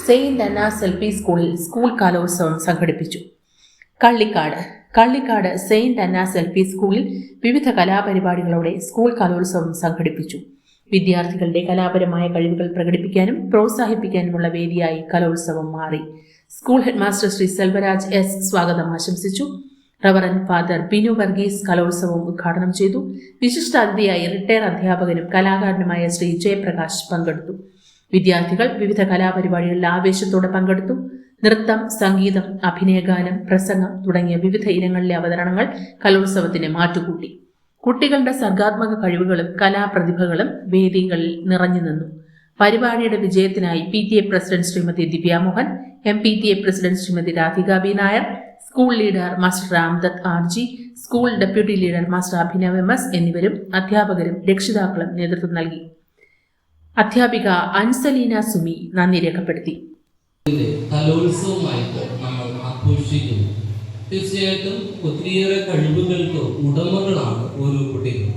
Saint അന്നാസ് LP സ്കൂളിൽ school കലോത്സവം സംഘടിപ്പിച്ചു. കള്ളിക്കാട് സെയിന്റ് അന്നാസ് LP സ്കൂളിൽ വിവിധ കലാപരിപാടികളോടെ സ്കൂൾ കലോത്സവം സംഘടിപ്പിച്ചു. വിദ്യാർത്ഥികളുടെ കലാപരമായ കഴിവുകൾ പ്രകടിപ്പിക്കാനും പ്രോത്സാഹിപ്പിക്കാനുമുള്ള വേദിയായി കലോത്സവം മാറി. School headmaster Shri Selvaraj S സ്വാഗതം ആശംസിച്ചു. റവറന്റ് ഫാദർ ബിനു വർഗീസ് കലോത്സവം ഉദ്ഘാടനം ചെയ്തു. വിശിഷ്ടാതിഥിയായി റിട്ടയർ അധ്യാപകനും കലാകാരനുമായ ശ്രീ ജയപ്രകാശ് പങ്കെടുത്തു. വിദ്യാർത്ഥികൾ വിവിധ കലാപരിപാടികളിൽ ആവേശത്തോടെ പങ്കെടുത്തു. നൃത്തം, സംഗീതം, അഭിനയഗാനം, പ്രസംഗം തുടങ്ങിയ വിവിധ ഇനങ്ങളിലെ അവതരണങ്ങൾ കലോത്സവത്തിന് മാറ്റുകൂട്ടി. കുട്ടികളുടെ സർഗാത്മക കഴിവുകളും കലാപ്രതിഭകളും വേദികളിൽ നിറഞ്ഞു നിന്നു. പരിപാടിയുടെ വിജയത്തിനായി PTA president Shrimathi Divyamohan, MPTA president Shrimathi Radhika B Nair, school leader master Ramdatt RG, school deputy leader master Abhinav MS എന്നിവരും അധ്യാപകരും രക്ഷിതാക്കളും നേതൃത്വം നൽകി. അധ്യാപിക അൻസലീന സുമി നന്ദി രേഖപ്പെടുത്തി. കലോത്സവമായിട്ട് നമ്മൾ ആഘോഷിക്കുന്നു. തീർച്ചയായിട്ടും ഒത്തിരിയേറെ കഴിവുകൾക്ക് ഉടമകളാണ് ഓരോ കുട്ടികളും.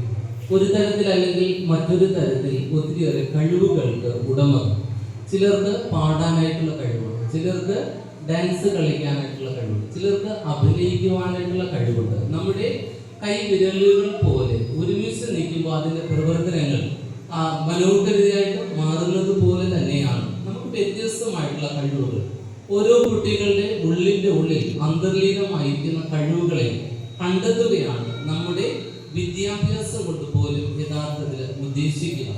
ഒരു തരത്തിൽ അല്ലെങ്കിൽ മറ്റൊരു തരത്തിൽ ഒത്തിരിയേറെ കഴിവുകൾക്ക് ഉടമകൾ. ചിലർക്ക് പാടാനായിട്ടുള്ള കഴിവുണ്ട്, ചിലർക്ക് ഡാൻസ് കളിക്കാനായിട്ടുള്ള കഴിവുണ്ട്, ചിലർക്ക് അഭിനയിക്കുവാനായിട്ടുള്ള കഴിവുണ്ട്. നമ്മുടെ കൈവിരലുകൾ പോലെ ഒരുമിച്ച് നിൽക്കുമ്പോൾ അതിൻ്റെ പ്രവർത്തനങ്ങൾ മനോഹരതയായിട്ട് മാറുന്നത് പോലെ തന്നെയാണ് നമുക്ക് വ്യത്യസ്തമായിട്ടുള്ള കഴിവുകൾ. ഓരോ കുട്ടികളുടെ ഉള്ളിൽ അന്തർലീനമായിരിക്കുന്ന കഴിവുകളെ കണ്ടെത്തുകയാണ് നമ്മുടെ വിദ്യാഭ്യാസം കൊണ്ട് പോലും യഥാർത്ഥത്തിൽ ഉദ്ദേശിക്കുക.